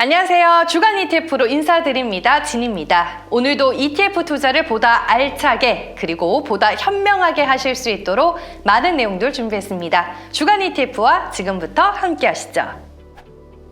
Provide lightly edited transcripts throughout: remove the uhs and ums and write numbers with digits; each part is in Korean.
안녕하세요. 주간 ETF로 인사드립니다. 진입니다. 오늘도 ETF 투자를 보다 알차게 그리고 보다 현명하게 하실 수 있도록 많은 내용들 준비했습니다. 주간 ETF와 지금부터 함께 하시죠.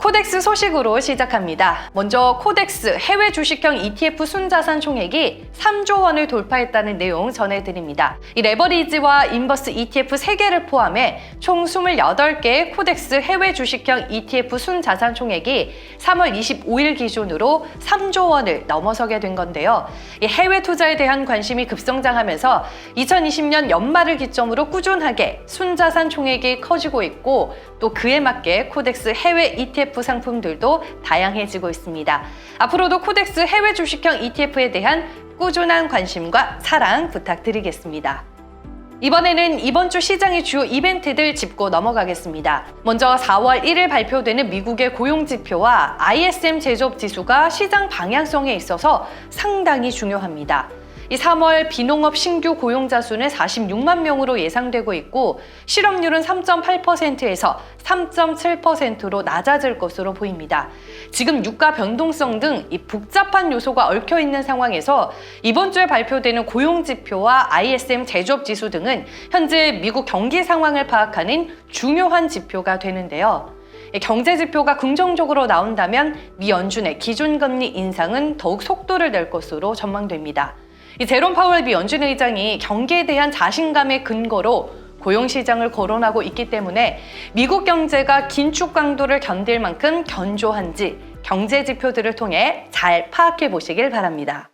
코덱스 소식으로 시작합니다. 먼저 코덱스 해외 주식형 ETF 순자산 총액이 3조 원을 돌파했다는 내용 전해드립니다. 이 레버리지와 인버스 ETF 3개를 포함해 총 28개의 코덱스 해외 주식형 ETF 순자산 총액이 3월 25일 기준으로 3조 원을 넘어서게 된 건데요. 이 해외 투자에 대한 관심이 급성장하면서 2020년 연말을 기점으로 꾸준하게 순자산 총액이 커지고 있고 또 그에 맞게 코덱스 해외 ETF 상품들도 다양해지고 있습니다. 앞으로도 코덱스 해외 주식형 ETF에 대한 꾸준한 관심과 사랑 부탁드리겠습니다. 이번에는 이번 주 시장의 주요 이벤트들 짚고 넘어가겠습니다. 먼저 4월 1일 발표되는 미국의 고용지표와 ISM 제조업 지수가 시장 방향성에 있어서 상당히 중요합니다. 이 3월 비농업 신규 고용자 수는 46만 명으로 예상되고 있고 실업률은 3.8%에서 3.7%로 낮아질 것으로 보입니다. 지금 유가 변동성 등 이 복잡한 요소가 얽혀 있는 상황에서 이번 주에 발표되는 고용지표와 ISM 제조업 지수 등은 현재 미국 경기 상황을 파악하는 중요한 지표가 되는데요. 경제 지표가 긍정적으로 나온다면 미 연준의 기준금리 인상은 더욱 속도를 낼 것으로 전망됩니다. 이 제롬 파월 미 연준 의장이 경기에 대한 자신감의 근거로 고용시장을 거론하고 있기 때문에 미국 경제가 긴축 강도를 견딜 만큼 견조한지 경제 지표들을 통해 잘 파악해 보시길 바랍니다.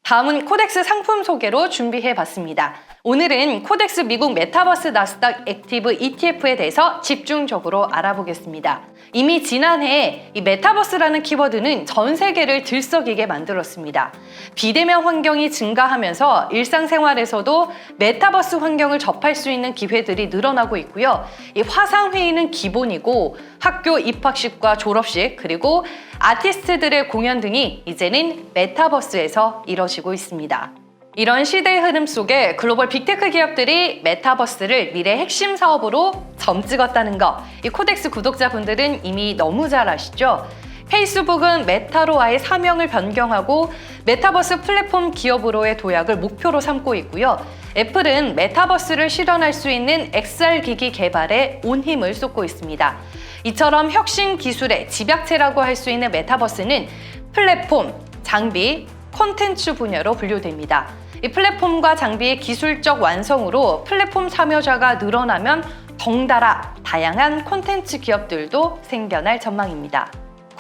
다음은 코덱스 상품 소개로 준비해봤습니다. 오늘은 코덱스 미국 메타버스 나스닥 액티브 ETF에 대해서 집중적으로 알아보겠습니다. 이미 지난해 이 메타버스라는 키워드는 전 세계를 들썩이게 만들었습니다. 비대면 환경이 증가하면서 일상생활에서도 메타버스 환경을 접할 수 있는 기회들이 늘어나고 있고요. 이 화상회의는 기본이고 학교 입학식과 졸업식 그리고 아티스트들의 공연 등이 이제는 메타버스에서 이뤄지고 있습니다. 이런 시대의 흐름 속에 글로벌 빅테크 기업들이 메타버스를 미래 핵심 사업으로 점 찍었다는 거, 이 코덱스 구독자분들은 이미 너무 잘 아시죠? 페이스북은 메타로와의 사명을 변경하고 메타버스 플랫폼 기업으로의 도약을 목표로 삼고 있고요. 애플은 메타버스를 실현할 수 있는 XR 기기 개발에 온 힘을 쏟고 있습니다. 이처럼 혁신 기술의 집약체라고 할 수 있는 메타버스는 플랫폼, 장비, 콘텐츠 분야로 분류됩니다. 이 플랫폼과 장비의 기술적 완성으로 플랫폼 참여자가 늘어나면 덩달아 다양한 콘텐츠 기업들도 생겨날 전망입니다.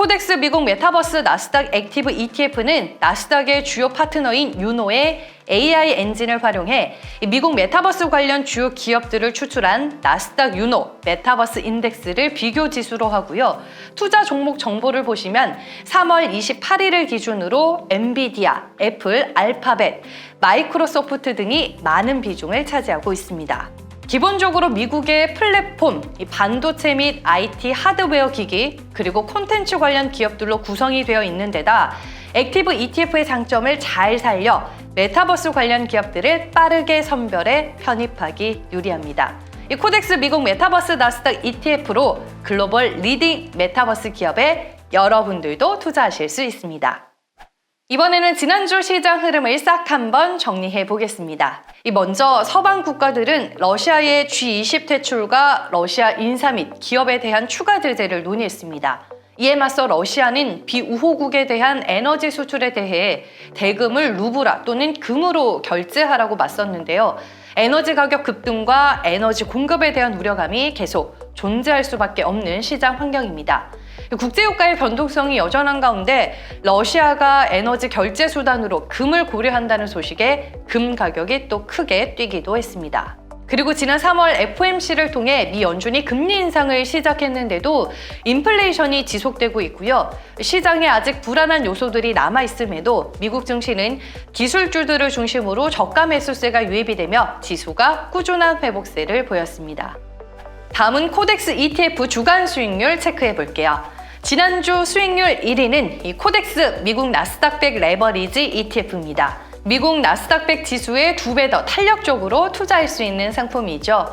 코덱스 미국 메타버스 나스닥 액티브 ETF는 나스닥의 주요 파트너인 유노의 AI 엔진을 활용해 미국 메타버스 관련 주요 기업들을 추출한 나스닥 유노 메타버스 인덱스를 비교 지수로 하고요. 투자 종목 정보를 보시면 3월 28일을 기준으로 엔비디아, 애플, 알파벳, 마이크로소프트 등이 많은 비중을 차지하고 있습니다. 기본적으로 미국의 플랫폼, 반도체 및 IT 하드웨어 기기, 그리고 콘텐츠 관련 기업들로 구성이 되어 있는 데다 액티브 ETF의 장점을 잘 살려 메타버스 관련 기업들을 빠르게 선별해 편입하기 유리합니다. 이 코덱스 미국 메타버스 나스닥 ETF로 글로벌 리딩 메타버스 기업에 여러분들도 투자하실 수 있습니다. 이번에는 지난주 시장 흐름을 싹 한번 정리해 보겠습니다. 먼저 서방 국가들은 러시아의 G20 퇴출과 러시아 인사 및 기업에 대한 추가 제재를 논의했습니다. 이에 맞서 러시아는 비우호국에 대한 에너지 수출에 대해 대금을 루브라 또는 금으로 결제하라고 맞섰는데요. 에너지 가격 급등과 에너지 공급에 대한 우려감이 계속 존재할 수밖에 없는 시장 환경입니다. 국제유가의 변동성이 여전한 가운데 러시아가 에너지 결제 수단으로 금을 고려한다는 소식에 금 가격이 또 크게 뛰기도 했습니다. 그리고 지난 3월 FOMC를 통해 미 연준이 금리 인상을 시작했는데도 인플레이션이 지속되고 있고요. 시장에 아직 불안한 요소들이 남아있음에도 미국 증시는 기술주들을 중심으로 저가 매수세가 유입이 되며 지수가 꾸준한 회복세를 보였습니다. 다음은 코덱스 ETF 주간 수익률 체크해 볼게요. 지난주 수익률 1위는 이 코덱스 미국 나스닥 100 레버리지 ETF입니다. 미국 나스닥 100 지수의 2배 더 탄력적으로 투자할 수 있는 상품이죠.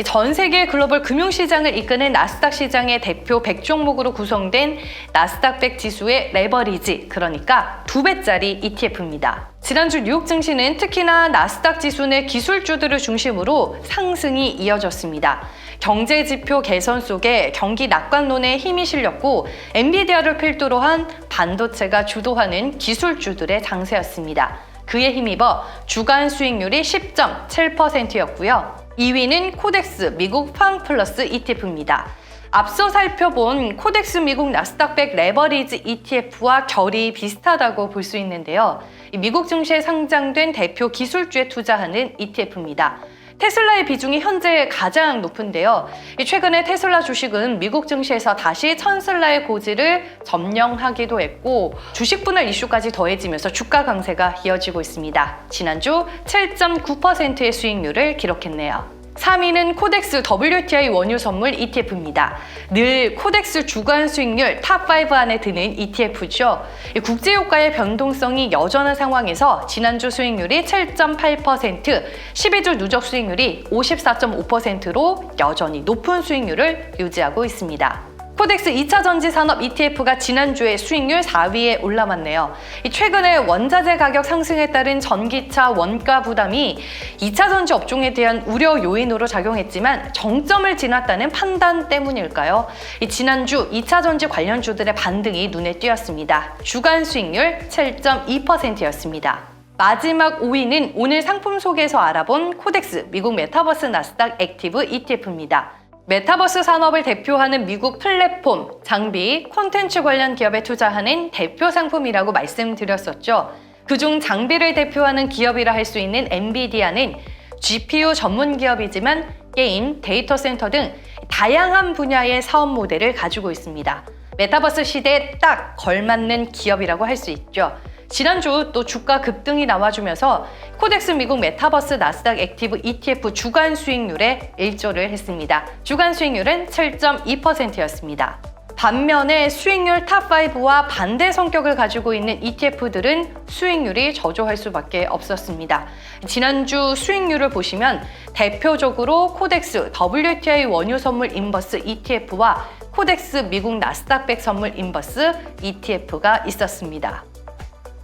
전 세계 글로벌 금융시장을 이끄는 나스닥 시장의 대표 100종목으로 구성된 나스닥 100 지수의 레버리지, 그러니까 2배짜리 ETF입니다. 지난주 뉴욕 증시는 특히나 나스닥 지수 내 기술주들을 중심으로 상승이 이어졌습니다. 경제 지표 개선 속에 경기 낙관론에 힘이 실렸고 엔비디아를 필두로 한 반도체가 주도하는 기술주들의 장세였습니다. 그에 힘입어 주간 수익률이 10.7%였고요. 2위는 코덱스 미국 팡 플러스 ETF입니다. 앞서 살펴본 코덱스 미국 나스닥 100 레버리지 ETF와 결이 비슷하다고 볼 수 있는데요. 미국 증시에 상장된 대표 기술주에 투자하는 ETF입니다. 테슬라의 비중이 현재 가장 높은데요. 최근에 테슬라 주식은 미국 증시에서 다시 천슬라의 고지를 점령하기도 했고 주식 분할 이슈까지 더해지면서 주가 강세가 이어지고 있습니다. 지난주 7.9%의 수익률을 기록했네요. 3위는 코덱스 WTI 원유 선물 ETF입니다. 늘 코덱스 주간 수익률 탑5 안에 드는 ETF죠. 국제유가의 변동성이 여전한 상황에서 지난주 수익률이 7.8%, 12주 누적 수익률이 54.5%로 여전히 높은 수익률을 유지하고 있습니다. 코덱스 2차 전지 산업 ETF가 지난주에 수익률 4위에 올라왔네요. 최근에 원자재 가격 상승에 따른 전기차 원가 부담이 2차 전지 업종에 대한 우려 요인으로 작용했지만 정점을 지났다는 판단 때문일까요? 지난주 2차 전지 관련주들의 반등이 눈에 띄었습니다. 주간 수익률 7.2%였습니다. 마지막 5위는 오늘 상품 속에서 알아본 코덱스 미국 메타버스 나스닥 액티브 ETF입니다. 메타버스 산업을 대표하는 미국 플랫폼, 장비, 콘텐츠 관련 기업에 투자하는 대표 상품이라고 말씀드렸었죠. 그중 장비를 대표하는 기업이라 할 수 있는 엔비디아는 GPU 전문 기업이지만 게임, 데이터 센터 등 다양한 분야의 사업 모델을 가지고 있습니다. 메타버스 시대에 딱 걸맞는 기업이라고 할 수 있죠. 지난주 또 주가 급등이 나와주면서 코덱스 미국 메타버스 나스닥 액티브 ETF 주간 수익률에 일조를 했습니다. 주간 수익률은 7.2%였습니다. 반면에 수익률 탑5와 반대 성격을 가지고 있는 ETF들은 수익률이 저조할 수밖에 없었습니다. 지난주 수익률을 보시면 대표적으로 코덱스 WTI 원유 선물 인버스 ETF와 코덱스 미국 나스닥 100 선물 인버스 ETF가 있었습니다.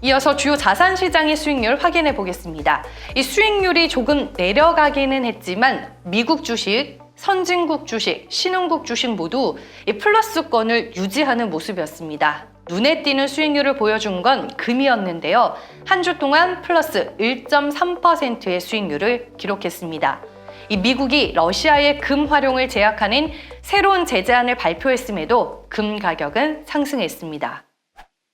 이어서 주요 자산 시장의 수익률 확인해 보겠습니다. 이 수익률이 조금 내려가기는 했지만 미국 주식, 선진국 주식, 신흥국 주식 모두 이 플러스권을 유지하는 모습이었습니다. 눈에 띄는 수익률을 보여준 건 금이었는데요. 한 주 동안 플러스 1.3%의 수익률을 기록했습니다. 이 미국이 러시아의 금 활용을 제약하는 새로운 제재안을 발표했음에도 금 가격은 상승했습니다.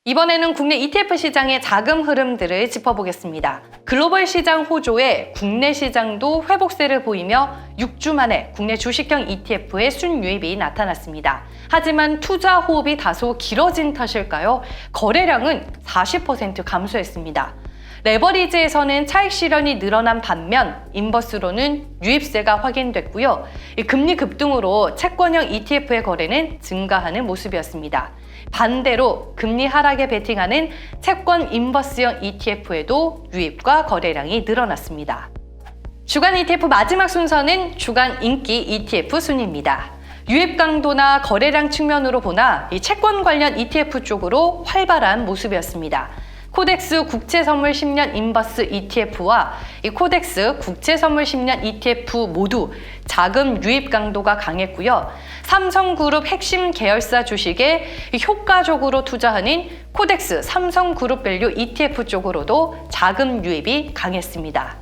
이번에는 국내 ETF 시장의 자금 흐름들을 짚어보겠습니다. 글로벌 시장 호조에 국내 시장도 회복세를 보이며 6주 만에 국내 주식형 ETF의 순유입이 나타났습니다. 하지만 투자 호흡이 다소 길어진 탓일까요? 거래량은 40% 감소했습니다. 레버리지에서는 차익 실현이 늘어난 반면 인버스로는 유입세가 확인됐고요. 금리 급등으로 채권형 ETF의 거래는 증가하는 모습이었습니다. 반대로 금리 하락에 베팅하는 채권 인버스형 ETF에도 유입과 거래량이 늘어났습니다. 주간 ETF 마지막 순서는 주간 인기 ETF 순입니다. 유입 강도나 거래량 측면으로 보나 이 채권 관련 ETF 쪽으로 활발한 모습이었습니다. 코덱스 국채선물 10년 인버스 ETF와 이 코덱스 국채선물 10년 ETF 모두 자금 유입 강도가 강했고요. 삼성그룹 핵심 계열사 주식에 효과적으로 투자하는 코덱스 삼성그룹 밸류 ETF 쪽으로도 자금 유입이 강했습니다.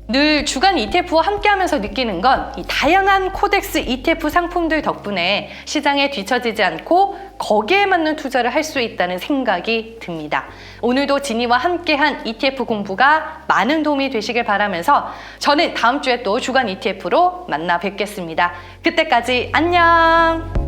늘 주간 ETF와 함께하면서 느끼는 건 이 다양한 코덱스 ETF 상품들 덕분에 시장에 뒤처지지 않고 거기에 맞는 투자를 할 수 있다는 생각이 듭니다. 오늘도 지니와 함께한 ETF 공부가 많은 도움이 되시길 바라면서 저는 다음 주에 또 주간 ETF로 만나 뵙겠습니다. 그때까지 안녕!